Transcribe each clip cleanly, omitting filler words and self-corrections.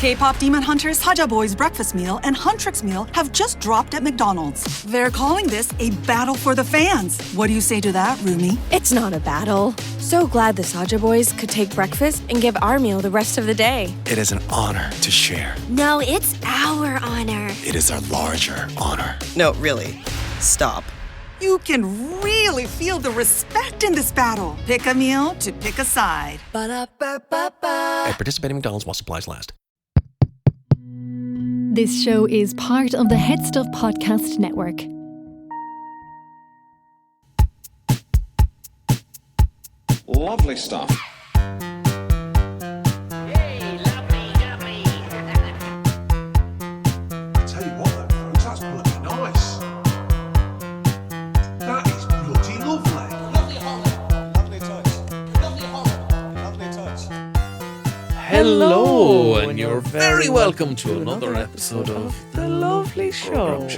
K-pop demon hunters Haja Boy's breakfast meal and Huntrix meal have just dropped at McDonald's. They're calling this a battle for the fans. What do you say to that, Rumi? It's not a battle. So glad the Saja boys could take breakfast and give our meal the rest of the day. It is an honor to share. No, it's our honor. It is our larger honor. No, really. Stop. You can really feel the respect in this battle. Pick a meal to pick a side. Ba-da-ba-ba-ba. At participating McDonald's while supplies last. This show is part of the HeadStuff podcast network. Lovely stuff. Tell you what, though, folks, that's bloody nice. That is bloody lovely. Lovely Holly. Lovely touch. Lovely Holly. Lovely touch. Hello, and you're very welcome to another episode of The Lovely Show.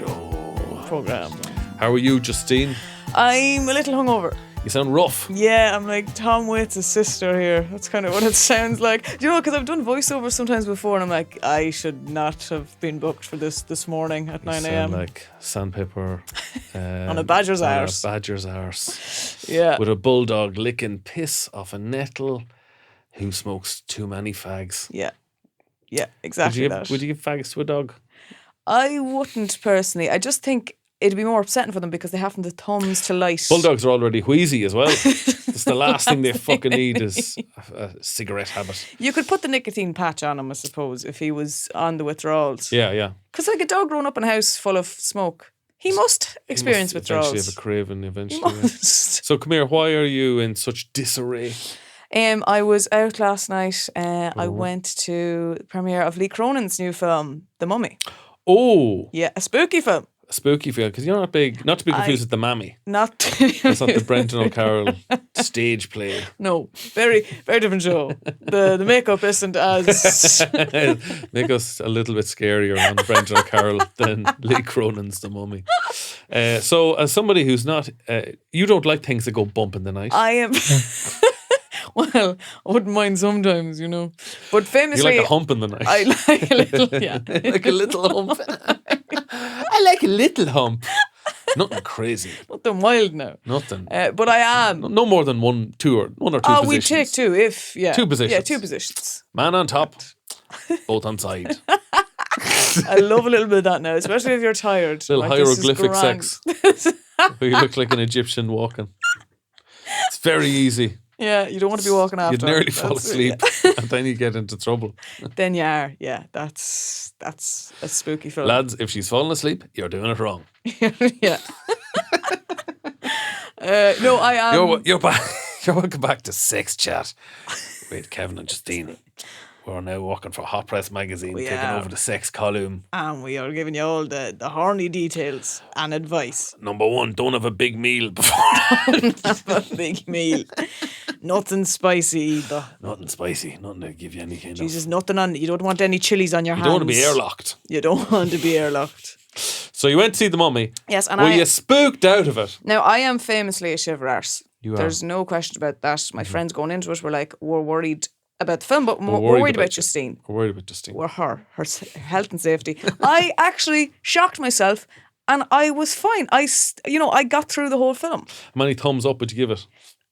Program. How are you, Justine? I'm a little hungover. You sound rough. Yeah, I'm like Tom Waits' sister here. That's kind of what it sounds like. Do you know, because I've done voiceovers sometimes before, and I'm like, I should not have been booked for this morning at 9 a.m. Sound like sandpaper on a badger's arse. On a badger's arse. Yeah. With a bulldog licking piss off a nettle who smokes too many fags. Yeah. Yeah, exactly that. Would you give fags to a dog? I wouldn't personally. I just think it'd be more upsetting for them because they haven't the thumbs to light. Bulldogs are already wheezy as well. It's the last thing they fucking need is a cigarette habit. You could put the nicotine patch on him, I suppose, if he was on the withdrawals. Yeah. Because like a dog growing up in a house full of smoke, he must experience withdrawals. Eventually have a craving, He eventually. must. So come here, why are you in such disarray? I was out last night. I went to the premiere of Lee Cronin's new film, The Mummy. Oh, Yeah, a spooky film. a spooky film, because you're not big, not to be confused with The Mammy. Not That's not the Brendan O'Carroll stage play. No, very, very different show. The makeup isn't as Make us a little bit scarier on Brendan O'Carroll than Lee Cronin's The Mummy. So as somebody who's not, you don't like things that go bump in the night. I am. Well, I wouldn't mind sometimes, you know. But You famously, like a hump in the night. I like a little, yeah. Like a little hump. I like a little hump. Nothing crazy. Nothing wild now. Nothing. But I am. No more than one or two positions. We take two if, yeah. Two positions. Yeah, two positions. Man on top, both on side. I love a little bit of that now, especially if you're tired. Little Like, this is hieroglyphic grand. sex. Where you look like an Egyptian walking. It's very easy. Yeah, you don't want to be walking after. You'd nearly fall That's it, asleep yeah. and then you get into trouble. Then you are. Yeah, that's a spooky film. Lads, if she's fallen asleep, you're doing it wrong. Yeah. No, I am. You're back. You're welcome back to Sex Chat with Kevin and Justine. We're now working for Hot Press magazine, We taking are. over the sex column. And we are giving you all the horny details and advice. Number one, don't have a big meal before. Have a big meal. Nothing spicy either. Nothing spicy. Nothing to give you any kind Jesus, of. nothing on. You don't want any chilies on your You hands. don't want to be airlocked. You don't want to be airlocked. So you went to see The Mummy. Yes, and Were you spooked out of it? Now, I am famously a shiver arse. You are. There's no question about that. My friends going into it were like, we're worried about the film, but we're worried worried about about you. Justine. We're worried about Justine. We're her health and safety. I actually shocked myself and I was fine. I got through the whole film. How many thumbs up would you give it?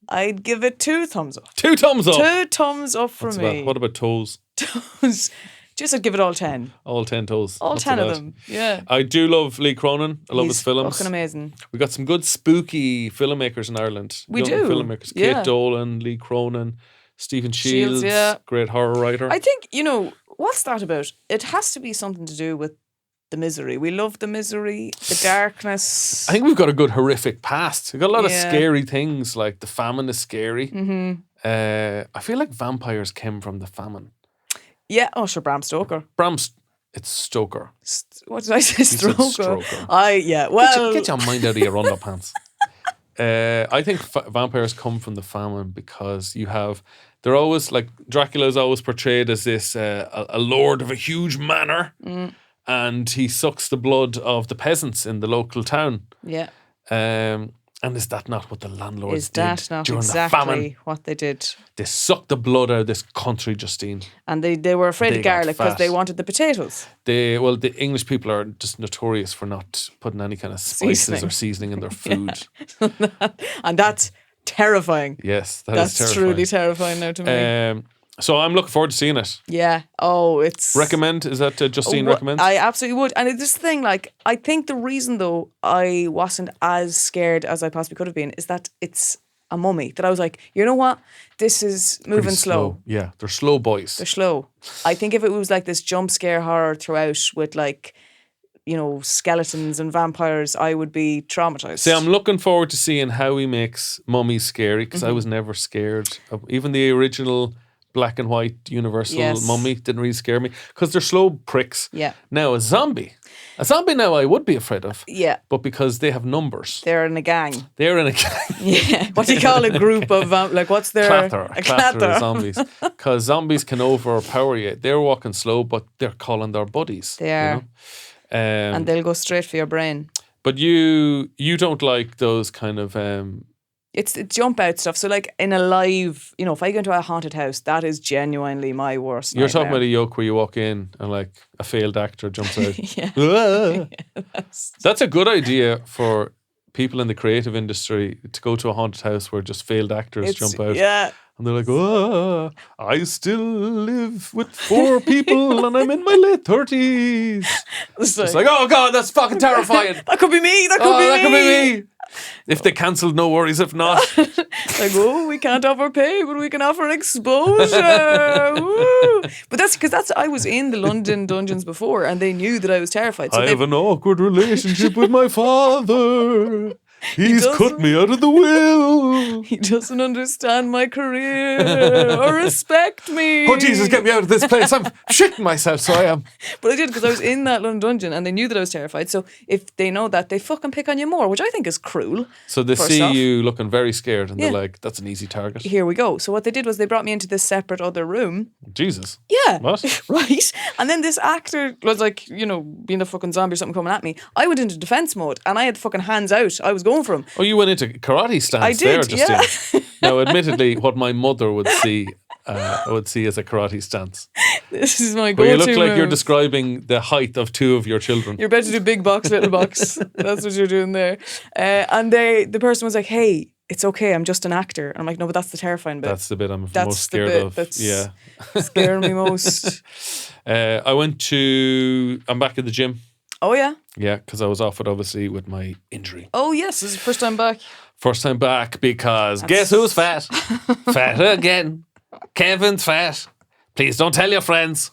I'd give it 2 thumbs up. 2 thumbs up. 2 thumbs up for That's me. about- what about toes? Toes. Just I'd give it all 10. All 10 toes. All Not 10 so of bad. them. Yeah. I do love Lee Cronin. I love He's his films. fucking amazing. We got some good spooky filmmakers in Ireland. We Young do, filmmakers. yeah. Kate Dolan, Lee Cronin, Stephen Shields, yeah. great horror writer. I think, what's that about? It has to be something to do with the misery. We love the misery, the darkness. I think we've got a good horrific past. We've got a lot of Yeah. scary things, like the famine is scary. Mm-hmm. I feel like vampires came from the famine. Yeah, sure, Bram Stoker. It's Stoker. What did I say? said Stroker. Stroker. Well. Get your mind out of your underpants. I think vampires come from the famine because they're always like, Dracula is always portrayed as this a lord of a huge manor, and he sucks the blood of the peasants in the local town. Yeah. And is that not what the landlords Is that did not during the famine? exactly what they did? They sucked the blood out of this country, Justine. And they were afraid They of got garlic because fat. they wanted the potatoes. The English people are just notorious for not putting any kind of spices or seasoning in their food. And that's terrifying. Yes, That's is truly terrifying now to me. terrifying. So I'm looking forward to seeing it. Yeah. Oh, it's... Recommend? Is that Justine recommends? I absolutely would. And this thing, like, I think the reason, though, I wasn't as scared as I possibly could have been is that it's a mummy. That I was like, you know what? This is moving Pretty slow. Yeah, they're slow boys. They're slow. I think if it was like this jump scare horror throughout with like, you know, skeletons and vampires, I would be traumatized. See, I'm looking forward to seeing how he makes mummies scary because I was never scared of even the original black and white universal mummy didn't really scare me because they're slow pricks. Yeah. Now a zombie now I would be afraid of. Yeah. But because they have numbers. They're in a gang. They're in a gang. Yeah. What do you call a group of like? What's their A clatter of zombies. Because zombies can overpower you. They're walking slow, but they're calling their buddies. They are. You know? And they'll go straight for your brain. But you don't like those kind of It's jump out stuff. So like in a live, you know, if I go into a haunted house, that is genuinely my worst You're talking nightmare. about a yoke where you walk in and like a failed actor jumps out. Yeah. That's a good idea for people in the creative industry to go to a haunted house where just failed actors jump out. Yeah. And they're like, I still live with 4 people and I'm in my late 30s. It's like, oh God, that's fucking terrifying. That could be me. That could be me. If they cancelled, no worries. If not, Like, oh, we can't offer pay, but we can offer exposure. Woo. But that's I was in the London dungeons before, and they knew that I was terrified. So I have an awkward relationship with my father. He's cut me out of the will. He doesn't understand my career or respect me. Oh Jesus, get me out of this place. I'm shitting myself, so I am. But I did because I was in that London dungeon and they knew that I was terrified. So if they know that, they fucking pick on you more, which I think is cruel. So they first see off. you looking very scared and they're Yeah. like, that's an easy target. Here we go. So what they did was they brought me into this separate other room. Jesus. Yeah. What? Right. And then this actor was like, you know, being a fucking zombie or something coming at me. I went into defense mode and I had fucking hands out. I was going for him. Oh, you went into karate stance I there, did, Justine. yeah. Now, admittedly, what my mother would see, I would see as a karate stance. This is my But go-to you look like you're move. describing the height of 2 of your children. You're better to do big box, little box. That's what you're doing there. And the person was like, hey, it's okay, I'm just an actor. And I'm like, no, but that's the terrifying bit. That's the bit I'm That's most the scared bit of. that's Yeah. scaring me most. I'm back at the gym. Oh, yeah? Yeah, because I was off it obviously with my injury. Oh, yes, this is the first time back. First time back because guess who's fat? Fat again. Kevin's fat. Please don't tell your friends.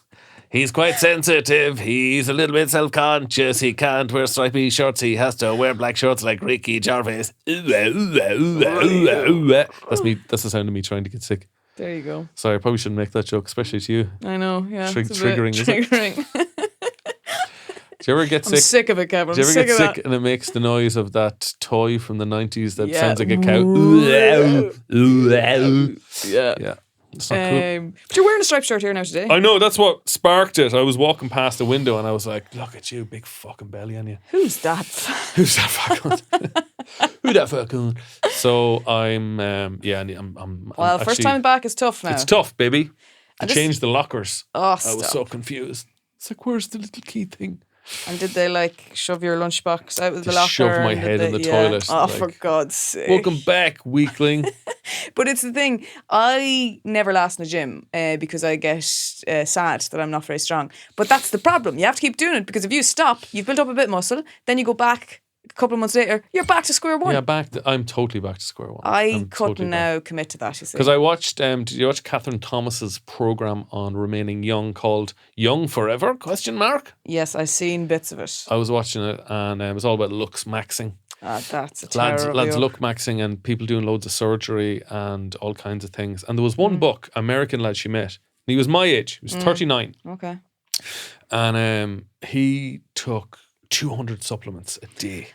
He's quite sensitive. He's a little bit self-conscious. He can't wear stripy shorts. He has to wear black shorts like Ricky Gervais. That's me. That's the sound of me trying to get sick. There you go. Sorry, I probably shouldn't make that joke, especially to you. I know, yeah. Trig- it's a bit triggering, is it? triggering. Do you ever get I'm sick? sick of it, Kevin. Do I'm you ever sick get of sick that. and it makes the noise of that toy from the 90s that Yeah. sounds like a cow? Yeah. Yeah, it's not cool. But you're wearing a striped shirt here now today. I know, that's what sparked it. I was walking past the window and I was like, look at you, big fucking belly on you. Who's that? Who's that fucking? Who that fucking? So I'm Well, first actually- time back is tough now. It's tough, baby. They And this- changed the lockers. Oh, I stop. was so confused. It's like, where's the little key thing? And did they like shove your lunchbox out of the They locker? shoved my and did head in they- the toilet, Oh, like, for God's sake. Welcome back, weakling. But it's the thing, I never last in the gym because I get sad that I'm not very strong. But that's the problem. You have to keep doing it because if you stop, you've built up a bit of muscle, then you go back a couple of months later, you're back to square one. Yeah, I'm totally back to square one. I I'm couldn't totally back. now commit to that, you see. Because I watched, did you watch Catherine Thomas's program on remaining young called Young Forever? ? Yes, I've seen bits of it. I was watching it and it was all about looks maxing. That's a terrible Lads yoke. look maxing and people doing loads of surgery and all kinds of things. And there was one book, American lad she met. And he was my age. He was 39. Okay. And he took 200 supplements a day.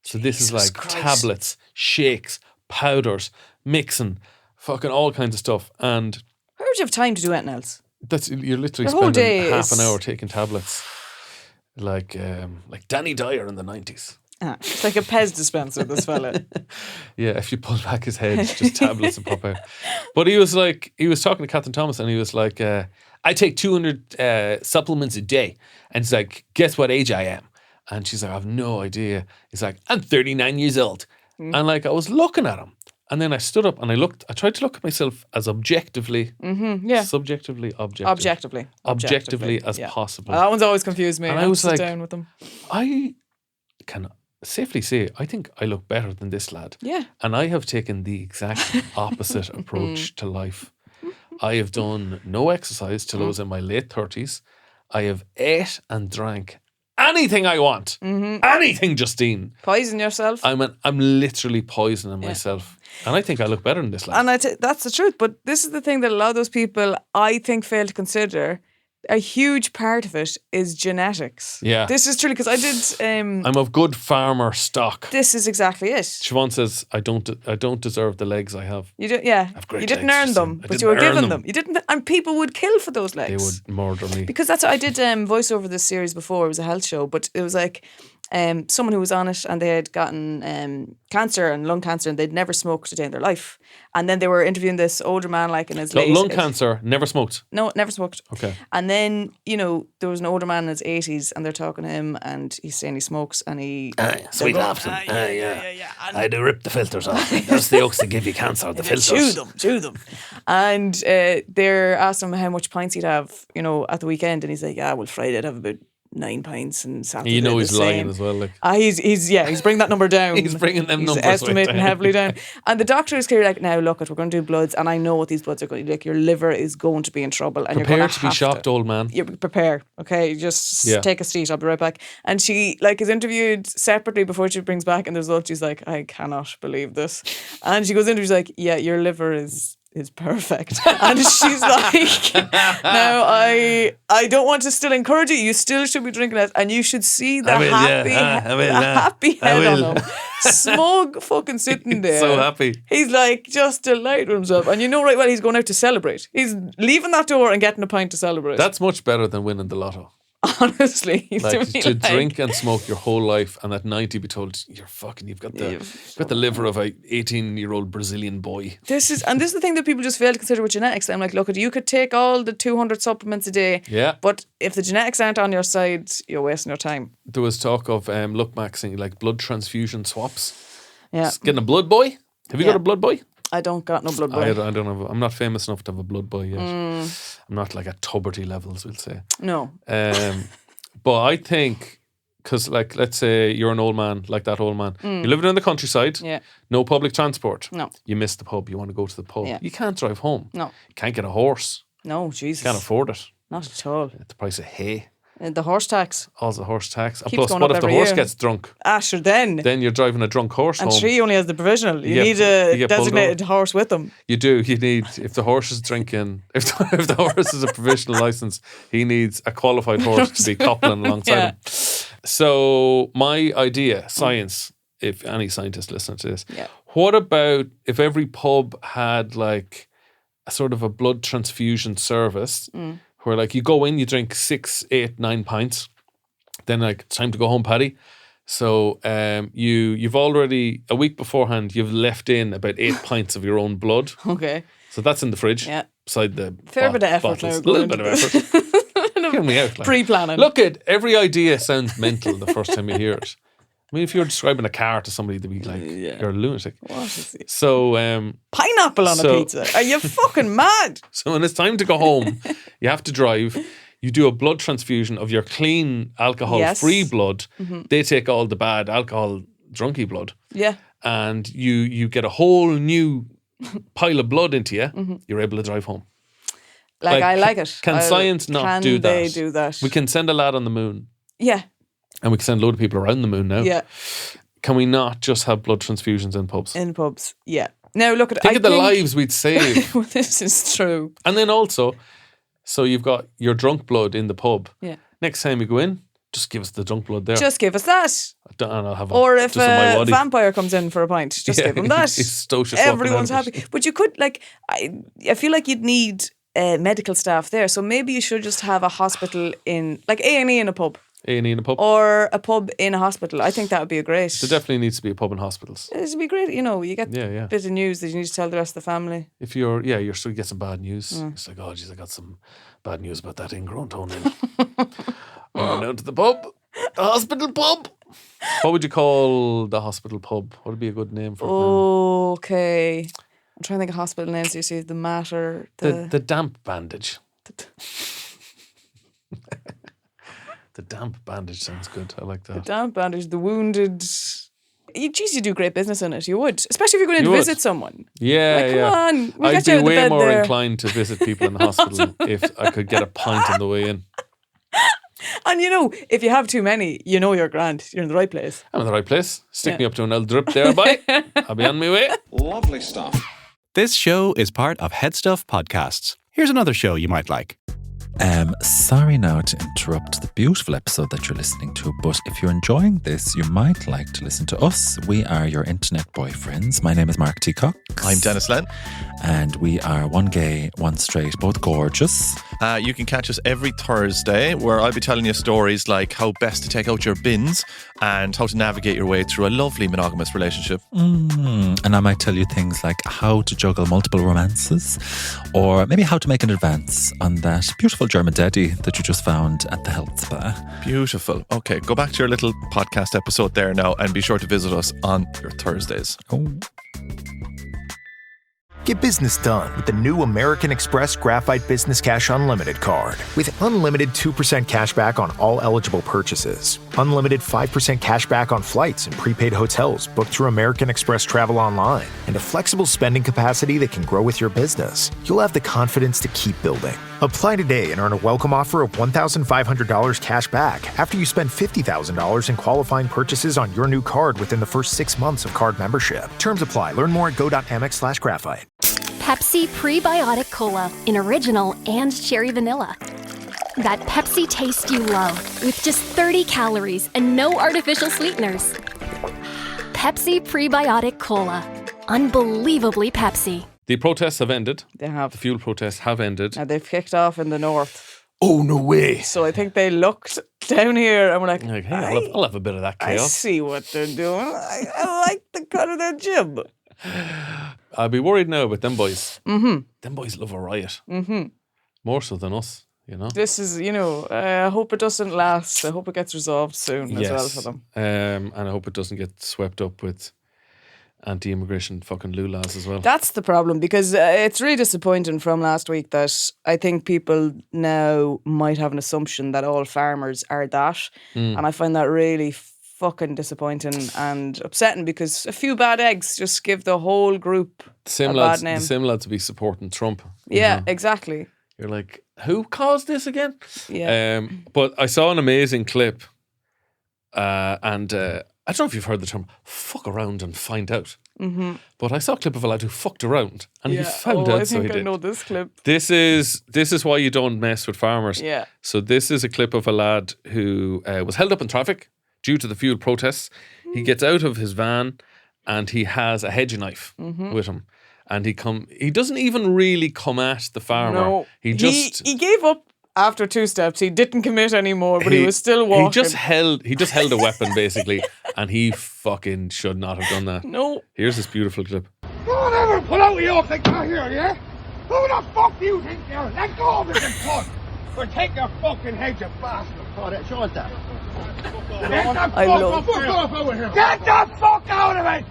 So this is Jesus like Christ. tablets, shakes, powders, mixing, fucking all kinds of stuff. And How would you have time to do anything else? that's you're literally Your whole spending day half an is- hour taking tablets. Like Danny Dyer in the 90s. It's like a Pez dispenser, this fella. Yeah, if you pull back his head, just tablets and pop out. But he was talking to Catherine Thomas, and he was like, I take 200 supplements a day. And he's like, guess what age I am? And she's like, I have no idea. He's like, I'm 39 years old. And like, I was looking at him. And then I stood up and I tried to look at myself as objectively, subjectively, objectively as possible. That one's always confused me. And I was sit like, down with them. I can safely say, I think I look better than this lad. Yeah. And I have taken the exact opposite approach to life. I have done no exercise till I was in my late 30s. I have ate and drank anything I want. Anything, Justine. Poison yourself. I'm literally poisoning myself. And I think I look better than this lad. And that's the truth. But this is the thing that a lot of those people, I think, fail to consider. A huge part of it is genetics. Yeah. This is true because I did... I'm of good farmer stock. This is exactly it. Siobhan says, I don't deserve the legs I have. You did, yeah. I have great you didn't legs, earn them, Justine. I but you were didn't earn given them. them. You didn't, and people would kill for those legs. They would murder me. Because that's what I did voiceover this series before. It was a health show, but it was like someone who was on it and they had gotten cancer and lung cancer and they'd never smoked a day in their life. And then they were interviewing this older man, like in his late... Lung cancer, never smoked? No, never smoked. Okay. And then, there was an older man in his 80s and they're talking to him and he's saying he smokks and he... Sweet laughs. I do rip the filters off. That's the oaks that give you cancer, the filters. Chew them. And they're asking him how much pints he'd have, at the weekend. And he's like, well, Friday I'd have about 9 pints and Saturday. He's lying as well. Like. He's bringing that number down. He's bringing them numbers estimating right down. heavily down. And the doctor is clearly like, now look, we're going to do bloods, and I know what these bloods are going to do. Like, your liver is going to be in trouble, and Prepare you're going to be shocked, old man. You prepare, okay? Just take a seat. I'll be right back. And she is interviewed separately before she brings back, and there's lots. She's like, I cannot believe this, and she goes into, she's like, yeah, your liver is perfect. And she's like, now I don't want to still encourage you. You still should be drinking it, and you should see the happy head on him. Smug fucking sitting there. So happy. He's like just delighted with himself. And you know right well he's going out to celebrate. He's leaving that door and getting a pint to celebrate. That's much better than winning the lotto. Honestly, to drink and smoke your whole life and at 90 be told you've got the liver of a 18-year-old Brazilian boy. This is the thing that people just fail to consider with genetics. I'm like, look, you could take all the 200 supplements a day, but if the genetics aren't on your side, you're wasting your time. There was talk of maxing like blood transfusion swaps. Yeah, getting a blood boy. Have you got a blood boy? I don't got no blood boy. I don't have. I'm not famous enough to have a blood boy yet. I'm not like at Tuberty levels, we'll say. No. But I think, because like, let's say you're an old man, like that old man. You're living in the countryside. Yeah. No public transport. No. You miss the pub. You want to go to the pub. Yeah. You can't drive home. No. You can't get a horse. No, Jesus. You can't afford it. Not at all. At the price of hay. The horse tax. Also the horse tax. And Keeps plus, going what up if the every horse year. gets drunk? Sure, then. Then you're driving a drunk horse And home. she only has the provisional. You You need get- a you get pulled designated horse with them. You do. You need, if the horse is drinking, if the horse is a provisional license, he needs a qualified horse to be coupling alongside him. So my idea, science, if any scientist listening to this, what about if every pub had like a sort of a blood transfusion service where like you go in, you drink 6, 8, 9 pints, then like it's time to go home, Paddy. So you've already, a week beforehand, you've left in about 8 pints of your own blood. Okay. So that's in the fridge. Yeah. Beside the Fair bit of effort bottles. now. A little bit of effort. Hear me out. Like. Pre-planning. Look at every idea sounds mental the first time you hear it. I mean, if you're describing a car to somebody, they'd be like, you're a lunatic. What is it? So pineapple on a pizza. Are you fucking mad? So when it's time to go home, you have to drive. You do a blood transfusion of your clean alcohol-free blood. They take all the bad alcohol drunky blood. Yeah. And you get a whole new pile of blood into you. You're able to drive home. Like I like it. Can science not do that? Can they do that? We can send a lad on the moon. Yeah. And we can send a load of people around the moon now. Yeah. Can we not just have blood transfusions in pubs? In pubs. Yeah. Now look at Think of the lives we'd save. Well, this is true. And then also, so you've got your drunk blood in the pub. Yeah. Next time you go in, just give us the drunk blood there. Just give us that. And I'll have Or if just in my a body. vampire comes in for a pint, just give him that. He's stocious walking Everyone's around. happy. But you could, like, I feel like you'd need medical staff there. So maybe you should just have a hospital in, like A&E in a pub. A&E in a pub. Or a pub in a hospital. I think that would be a great. There definitely needs to be a pub in hospitals. It would be great. You know, you get Yeah, a bit of news that you need to tell the rest of the family. If you're still get some bad news. It's like, oh, geez, I got some bad news about that ingrown toenail. I went down to the pub, the hospital pub. What would you call the hospital pub? What would be a good name for it? Okay. I'm trying to think of hospital names. You see the matter. The damp bandage. The damp bandage sounds good. I like that. The damp bandage, the wounded. You do great business in it. You would, especially if you're going in to would. visit someone. Yeah, Like, come on, we'll I'd get you be out of the way bed more there. inclined to visit people in the hospital if I could get a pint on the way in. And you know, if you have too many, you know you're grand. You're in the right place. I'm in the right place. Stick me up to an old drip there, boy. I'll be on my way. Lovely stuff. This show is part of HeadStuff Podcasts. Here's another show you might like. Sorry now to interrupt the beautiful episode that you're listening to, but if you're enjoying this, you might like to listen to us. We are your internet boyfriends. My name is Mark T. Cox. I'm Dennis Len. And we are one gay, one straight, both gorgeous. You can catch us every Thursday where I'll be telling you stories like how best to take out your bins and how to navigate your way through a lovely monogamous relationship. And I might tell you things like how to juggle multiple romances, or maybe how to make an advance on that beautiful German daddy that you just found at the health spa. Beautiful. Okay, go back to your little podcast episode there now and be sure to visit us on your Thursdays. Oh. Get business done with the new American Express Graphite Business Cash Unlimited card. With unlimited 2% cash back on all eligible purchases, unlimited 5% cash back on flights and prepaid hotels booked through American Express Travel Online, and a flexible spending capacity that can grow with your business, you'll have the confidence to keep building. Apply today and earn a welcome offer of $1,500 cash back after you spend $50,000 in qualifying purchases on your new card within the first 6 months of card membership. Terms apply. Learn more at go.amex/graphite. Pepsi Prebiotic Cola in original and cherry vanilla. That Pepsi taste you love with just 30 calories and no artificial sweeteners. Pepsi Prebiotic Cola. Unbelievably Pepsi. The protests have ended. They have. The fuel protests have ended. Now they've kicked off in the north. Oh, no way. So I think they looked down here and were like, Hey, I'll have a bit of that I chaos. see what they're doing. I like the cut of their jib. I'll be worried now about them boys. Mm-hmm. Them boys love a riot. Mm-hmm. More so than us, you know. This is, I hope it doesn't last. I hope it gets resolved soon as well for them. And I hope it doesn't get swept up with anti-immigration fucking lulas as well. That's the problem, because it's really disappointing from last week that I think people now might have an assumption that all farmers are that. And I find that really fucking disappointing and upsetting, because a few bad eggs just give the whole group a bad name. The same lads to be supporting Trump. Yeah, exactly. You're like, who caused this again? Yeah. But I saw an amazing clip, and I don't know if you've heard the term "fuck around and find out." Mm-hmm. But I saw a clip of a lad who fucked around and he found out. I so he think I did. know this clip. This is why you don't mess with farmers. Yeah. So this is a clip of a lad who was held up in traffic due to the fuel protests. He gets out of his van and he has a hedging knife with him. And he doesn't even really come at the farmer. No. He gave up after 2 steps. He didn't commit anymore, but he was still walking. He just held a weapon basically, and he fucking should not have done that. No. Here's this beautiful clip. Don't ever pull out your off like that here, yeah? Who the fuck do you think you are? Let go of it, you cunt! Or take your fucking head, you bastard! Oh, that's your dad. Get the fuck off over here! Get the fuck out of it!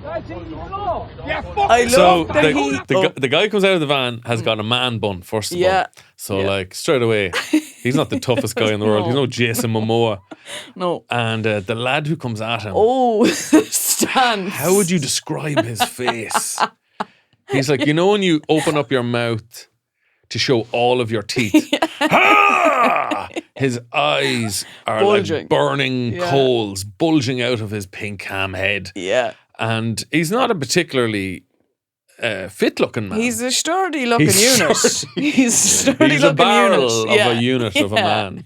Yeah, fuck I So love that the guy comes out of the van has got a man bun, first of all. So like straight away, he's not the toughest guy in the world. He's no Jason Momoa. No. And the lad who comes at him. Oh, Stan. How would you describe his face? He's like, when you open up your mouth to show all of your teeth. His eyes are bulging. like burning coals bulging out of his pink ham head. Yeah. And he's not a particularly fit looking man. He's a sturdy looking unit. He's a sturdy He's looking a barrel unit. of a unit of a man.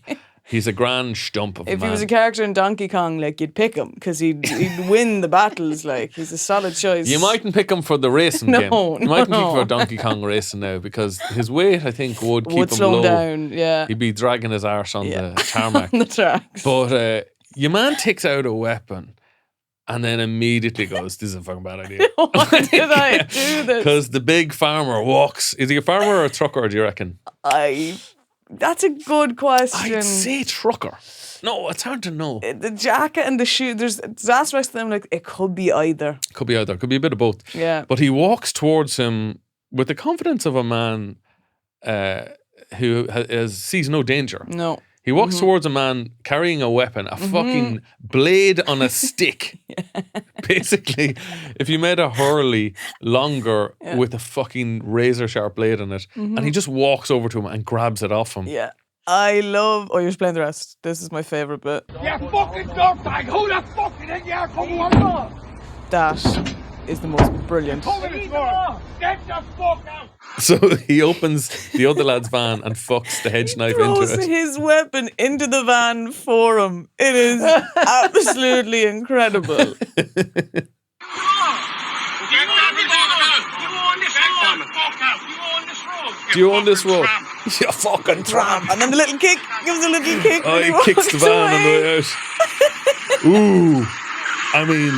He's a grand stump of a If man. he was a character in Donkey Kong, like, you'd pick him because he'd win the battles. Like, he's a solid choice. You mightn't pick him for the racing No, game. You mightn't pick no. for Donkey Kong racing now because his weight, I think, would keep Would him slow low. him down, yeah. He'd be dragging his arse on the tarmac. On the tracks. But your man takes out a weapon and then immediately goes, this is a fucking bad idea. Why did I do this? Because the big farmer walks. Is he a farmer or a trucker, do you reckon? That's a good question. I'd say trucker. No, it's hard to know. The jacket and the shoe, there's aspects to them, like, it could be either. Could be either. Could be a bit of both. Yeah. But he walks towards him with the confidence of a man who sees no danger. No. He walks towards a man carrying a weapon, a fucking blade on a stick. Basically, if you made a hurley longer with a fucking razor sharp blade on it, and he just walks over to him and grabs it off him. Yeah. I love... Oh, you're just playing the rest. This is my favourite bit. You fucking dirtbag! Who the fuck you think you are coming on? That is the most brilliant. Get the fuck out! So he opens the other lad's van and fucks the hedge knife into Throws it. his weapon into the van for him. It is absolutely incredible. Do you own this road? You fucking tramp. And then the little kick. Gives a little kick. Oh, when he kicks walks the van on the away. way out. Ooh. I mean,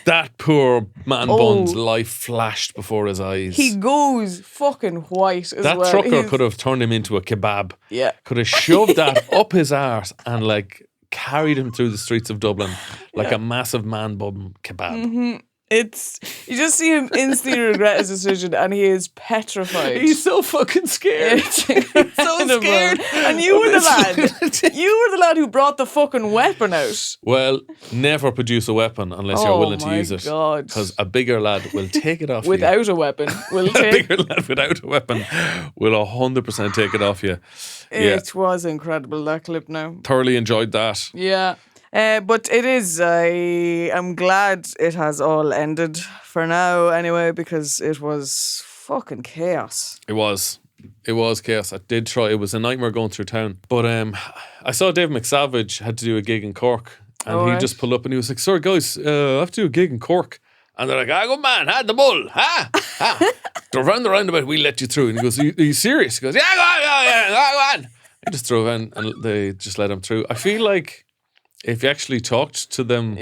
that poor man Bun's life flashed before his eyes. He goes fucking white as That well. trucker He's- could have turned him into a kebab. Yeah. Could have shoved that up his arse and like carried him through the streets of Dublin like a massive man bun kebab. It's... You just see him instantly regret his decision and he is petrified. He's so fucking scared. It's so scared. And you were the lad. You were the lad who brought the fucking weapon out. Well, never produce a weapon unless you're Oh willing to my use it. God. Because a bigger lad will take it off you. Without a weapon. Will A take... bigger lad without a weapon will 100% take it off you. Yeah. It was incredible, that clip now. Thoroughly enjoyed that. Yeah. But it is, I'm glad it has all ended for now anyway, because it was fucking chaos. It was chaos. I did try. It was a nightmare going through town. But I saw Dave McSavage had to do a gig in Cork, and he just pulled up and he was like, "Sorry guys, I have to do a gig in Cork." And they're like, good man, the bull, Drove around the roundabout, we'll let you through. And he goes, are you serious? He goes, yeah, go on. He just drove in and they just let him through. I feel like if you actually talked to them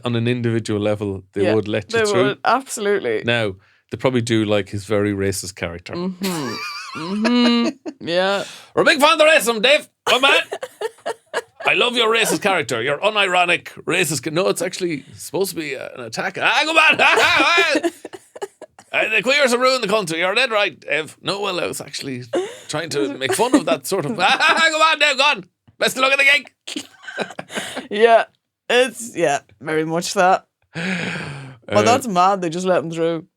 on an individual level, they would let you they through. Would, absolutely. Now, they probably do like his very racist character. Yeah. We're a big fan of the racism, Dave. Good man. I love your racist character. Your unironic racist. No, it's actually supposed to be an attack. Good man. The queers have ruined the country. You're dead right, Dave. No, well, I was actually trying to make fun of that sort of. Go on, Dave, go on. Best of luck at the gig. Yeah. It's, very much that. But that's mad, they just let him through.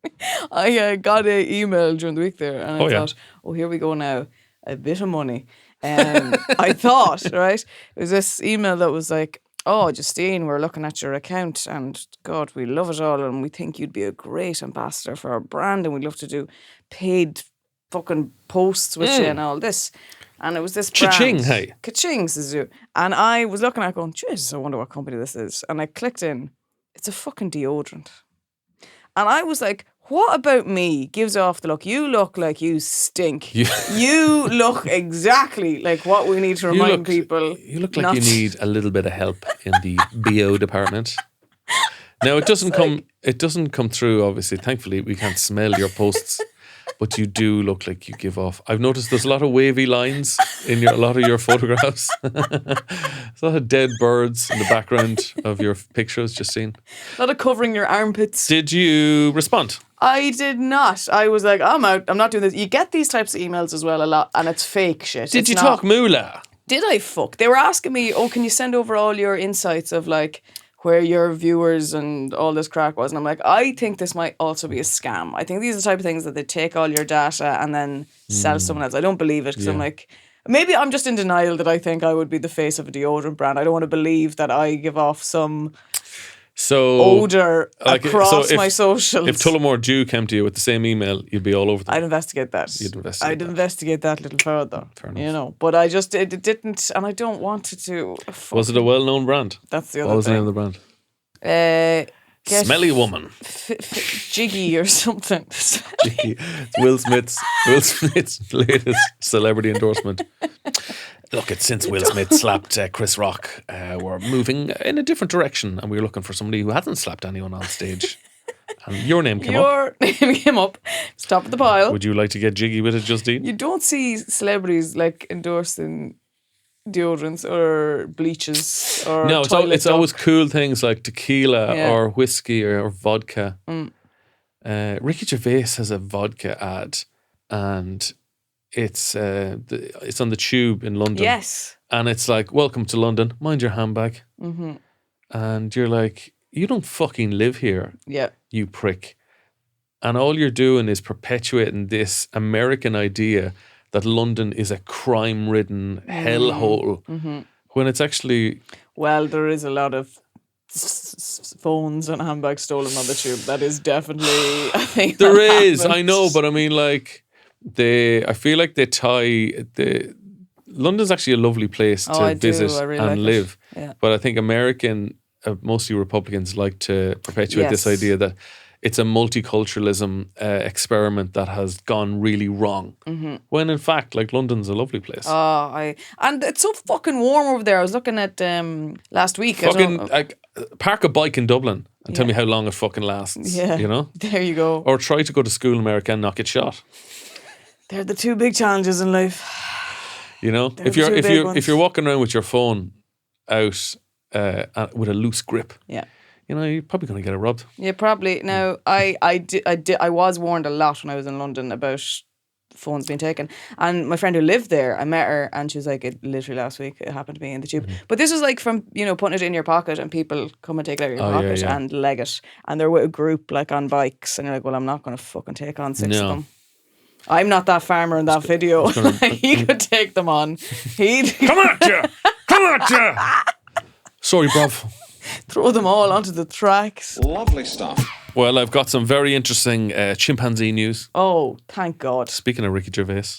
I got an email during the week there and I thought, here we go now. A bit of money. I thought, right? It was this email that was like, Justine, we're looking at your account and God, we love it all and we think you'd be a great ambassador for our brand and we'd love to do paid fucking posts with you and all this. And it was this brand. Cha-ching, hey. Ka-ching, says you. And I was looking at it going, Jesus, I wonder what company this is. And I clicked in. It's a fucking deodorant. And I was like, what about me gives off the look? You look like you stink. You look exactly like what we need to remind people. You look like you need a little bit of help in the BO department. Now it doesn't come through, obviously. Thankfully, we can't smell your posts. But you do look like you give off. I've noticed there's a lot of wavy lines in a lot of your photographs. There's a lot of dead birds in the background of your pictures, Justine. A lot of covering your armpits. Did you respond? I did not. I was like, I'm out. I'm not doing this. You get these types of emails as well a lot, and it's fake shit. Did you talk moolah? Did I fuck? They were asking me, can you send over all your insights of like where your viewers and all this crack was? And I'm like, I think this might also be a scam. I think these are the type of things that they take all your data and then sell to someone else. I don't believe it because I'm like, maybe I'm just in denial that I think I would be the face of a deodorant brand. I don't want to believe that I give off some So odor across my socials. If Tullamore Dew came to you with the same email, you'd be all over them. I'd investigate that. I'd investigate that a little further. Fair enough. But I just it didn't, and I don't want it to. Was it a well-known brand? That's the other What was the thing. name of the brand? Smelly Woman. Jiggy or something. Jiggy. It's Will Smith's latest celebrity endorsement. Look, it's since Will Smith slapped Chris Rock, we're moving in a different direction, and we're looking for somebody who hasn't slapped anyone on stage. And your name came up. Your name came up. It's top of the pile. Would you like to get jiggy with it, Justine? You don't see celebrities like endorsing deodorants or bleaches or No, it's Duck. always cool things like tequila Yeah. or whiskey or vodka. Ricky Gervais has a vodka ad, and it's on the Tube in London. Yes. And it's like, welcome to London, mind your handbag. Mm-hmm. And you're like, you don't fucking live here, Yeah. you prick. And all you're doing is perpetuating this American idea that London is a crime-ridden hellhole, when it's actually... Well, there is a lot of phones and handbags stolen on the Tube. That is definitely a thing. There that is, I happens. know, but I mean, like, I feel like they tie... London's actually a lovely place to I do. visit I really and like it. live. Yeah. But I think mostly Republicans like to perpetuate this Yes. idea that it's a multiculturalism experiment that has gone really wrong. When in fact, like, London's a lovely place. And it's so fucking warm over there. I was looking at last week. Like, park a bike in Dublin and tell me how long it fucking lasts. Yeah. You know? There you go. Or try to go to school in America and not get shot. They're the two big challenges in life. You know? They're If the you're two if big you ones. if you're walking around with your phone out with a loose grip, Yeah. you know, you're probably going to get it robbed. Yeah, probably. Now, I was warned a lot when I was in London about phones being taken. And my friend who lived there, I met her and she was like, it literally last week, it happened to me in the Tube. But this was like from, putting it in your pocket and people come and take it out of your pocket and leg it. And they're with a group like on bikes and you're like, well, I'm not going to fucking take on six of them. I'm not that farmer in that video. He could take them on. He'd Come at you! Come at you! Sorry, bruv. throw them all onto the tracks. Lovely stuff. Well, I've got some very interesting chimpanzee news. Oh, thank God. Speaking of Ricky Gervais,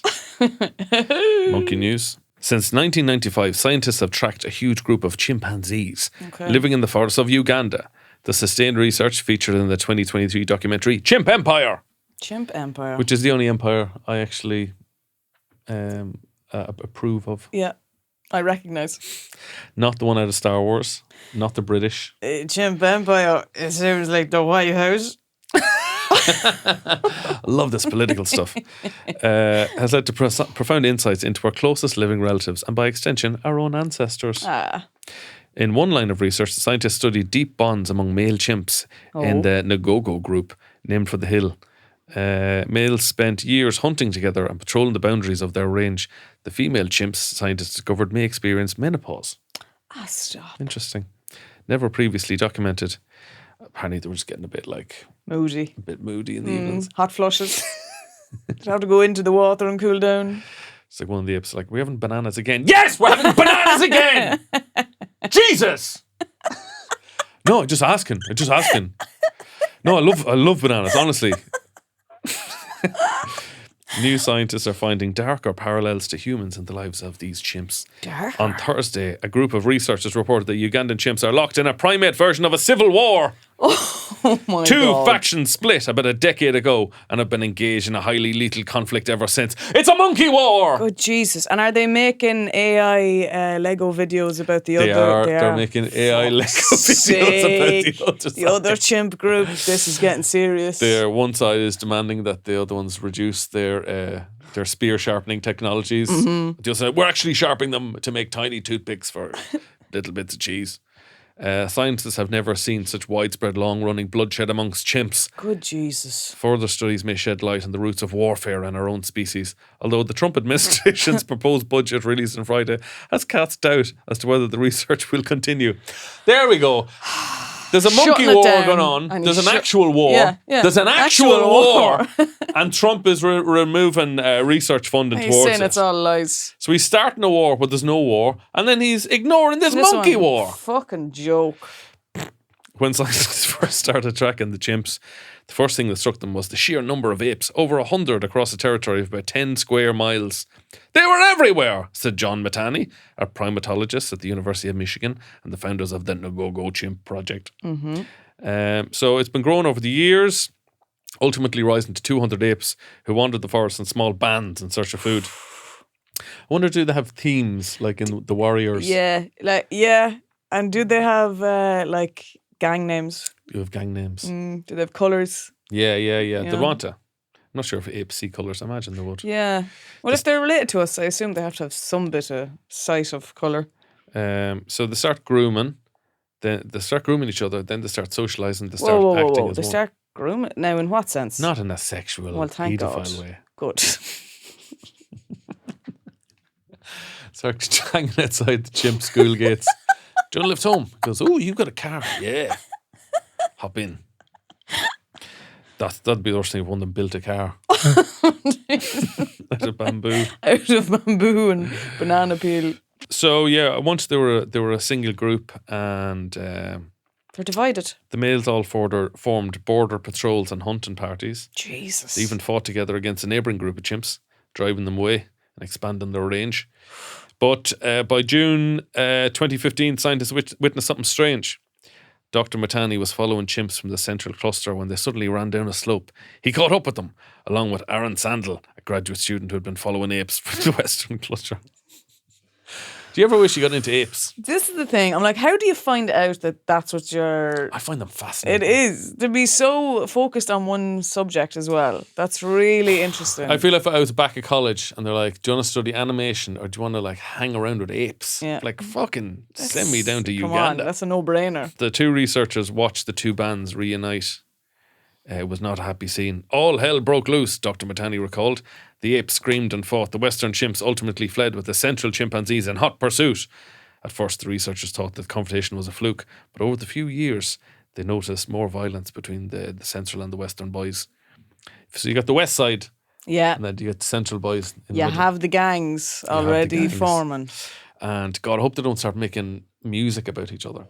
monkey news. Since 1995, scientists have tracked a huge group of chimpanzees living in the forests of Uganda. The sustained research featured in the 2023 documentary Chimp Empire. Chimp Empire. Which is the only empire I actually approve of. Yeah, I recognise. Not the one out of Star Wars. Not the British. Chimp Empire, it sounds like the White House. I love this political stuff. Has led to profound insights into our closest living relatives and by extension our own ancestors. In one line of research, the scientists studied deep bonds among male chimps in the Ngogo group, named for the hill. Males spent years hunting together and patrolling the boundaries of their range. The female chimps, scientists discovered, may experience menopause. Stop. Interesting. Never previously documented. Apparently they were just getting a bit moody. A bit moody in the evenings. Hot flushes. They'd have to go into the water and cool down. It's like one of the apes like, we're having bananas again. Yes, we're having bananas again! Jesus! No, just asking. No, I love bananas, honestly. New scientists are finding darker parallels to humans in the lives of these chimps. Darker? On Thursday, a group of researchers reported that Ugandan chimps are locked in a primate version of a civil war. Oh my Two God. factions split about a decade ago and have been engaged in a highly lethal conflict ever since. It's a monkey war! Good Jesus. And are they making AI Lego videos about the other? They're making AI Lego videos about the other The other chimp group. This is getting serious. One side is demanding that the other ones reduce their spear sharpening technologies. Mhm. The other side, we're actually sharpening them to make tiny toothpicks for little bits of cheese. Scientists have never seen such widespread long-running bloodshed amongst chimps. Good Jesus. Further studies may shed light on the roots of warfare in our own species, although the Trump administration's proposed budget released on Friday has cast doubt as to whether the research will continue. There we go. There's a monkey Shutting it war down, going on. and There's he's an actual war. Yeah. There's an actual war. And Trump is removing research funding He's towards saying it. it's all lies. So he's starting a war, but there's no war. And then he's ignoring this monkey war. Fucking joke. When scientists first started tracking the chimps, the first thing that struck them was the sheer number of apes, over 100 across a territory of about 10 square miles. They were everywhere, said John Matani, a primatologist at the University of Michigan and the founders of the Ngogo Chimp Project. So it's been growing over the years, ultimately rising to 200 apes who wandered the forest in small bands in search of food. I wonder, do they have themes like in the Warriors? Yeah. And do they have like gang names? You have gang names. Do they have colours? Yeah. They want to. I'm not sure if apes see colours. I imagine they would. Yeah. Well, if they're related to us, I assume they have to have some bit of sight of colour. So they start grooming. Then they start grooming each other. Then they start socialising. They start acting as They one. start grooming? Now, in what sense? Not in a sexual, thank God. paedophile way. Good. Start hanging outside the chimp school gates. Do you want to lift home? He goes, oh, you got a car? Yeah. Hop in. That'd be the worst thing if one of them built a car. Out of bamboo. Out of bamboo and banana peel. So yeah, once they were a single group, and they're divided. The males all formed border patrols and hunting parties. Jesus. They even fought together against a neighbouring group of chimps, driving them away and expanding their range. But by June 2015, scientists witnessed something strange. Dr. Matani was following chimps from the central cluster when they suddenly ran down a slope. He caught up with them, along with Aaron Sandel, a graduate student who had been following apes from the western cluster. Do you ever wish you got into apes? This is the thing. I'm like, how do you find out that that's what you're... I find them fascinating. It is. To be so focused on one subject as well. That's really interesting. I feel if I was back at college and they're like, do you want to study animation or do you want to like hang around with apes? Yeah. Like, fucking send me down to Come Uganda. on, that's a no-brainer. The two researchers watched the two bands reunite. It was not a happy scene. All hell broke loose, Dr. Matani recalled. The apes screamed and fought. The western chimps ultimately fled with the central chimpanzees in hot pursuit. At first, the researchers thought that the confrontation was a fluke, but over the few years, they noticed more violence between the central and the western boys. So you got the west side, yeah, and then you got the central boys. You have the gangs already forming. And God, I hope they don't start making music about each other.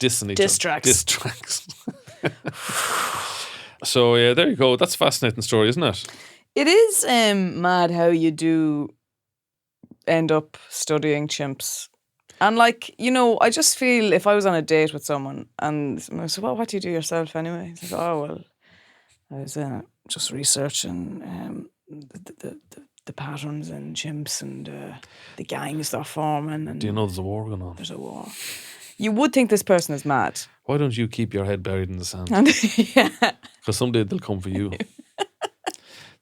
Dissing each Diss other. tracks. Diss tracks. So yeah, there you go. That's a fascinating story, isn't it? It is mad how you do end up studying chimps. And like, you know, I just feel if I was on a date with someone and I said, well, what do you do yourself anyway? He's like, oh, well, I was just researching the patterns in chimps and the gangs they're forming. And do you know there's a war going on? There's a war. You would think this person is mad. Why don't you keep your head buried in the sand? Yeah. Because someday they'll come for you.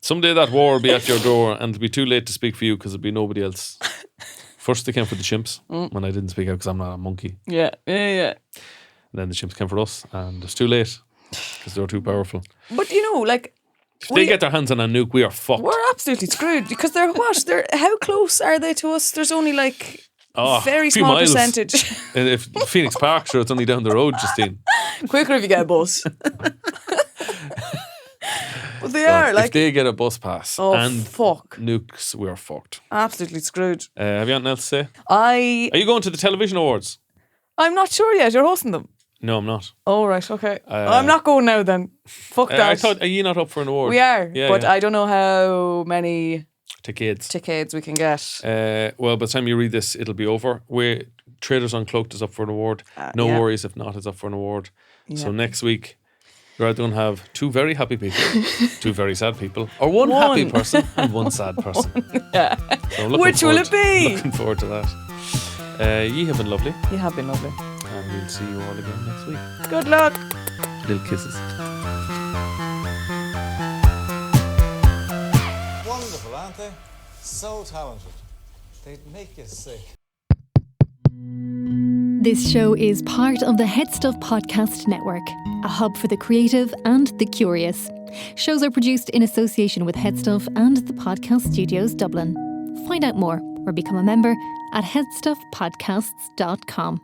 Someday that war will be at your door and it'll be too late to speak for you because there'll be nobody else. First they came for the chimps when I didn't speak out because I'm not a monkey. Yeah. And then the chimps came for us and it's too late because they were too powerful. But you know, like... If they get their hands on a nuke, we are fucked. We're absolutely screwed because they're what? How close are they to us? There's only like... very small miles. percentage. If Phoenix Park, sure, it's only down the road, Justine. Quicker if you get a bus. But they are like... If they get a bus pass and fuck. Nukes, we are fucked. Absolutely screwed. Have you anything else to say? Are you going to the television awards? I'm not sure yet. You're hosting them. No, I'm not. Oh, right, okay. I'm not going now then. Fuck that. I thought, are you not up for an award? We are, but yeah. I don't know how many... Tickets we can get. Well, by the time you read this, it'll be over. Traders Uncloaked is up for an award. No worries if not, is up for an award. Yeah. So next week, you're either going to have two very happy people, two very sad people, or one happy person and one sad person. Yeah. So which will it be? Looking forward to that. You have been lovely. You have been lovely. And we'll see you all again next week. Good luck. Little kisses. Wonderful, aren't they? So talented. They'd make you sick. This show is part of the HeadStuff Podcast Network, a hub for the creative and the curious. Shows are produced in association with HeadStuff and the Podcast Studios Dublin. Find out more or become a member at headstuffpodcasts.com.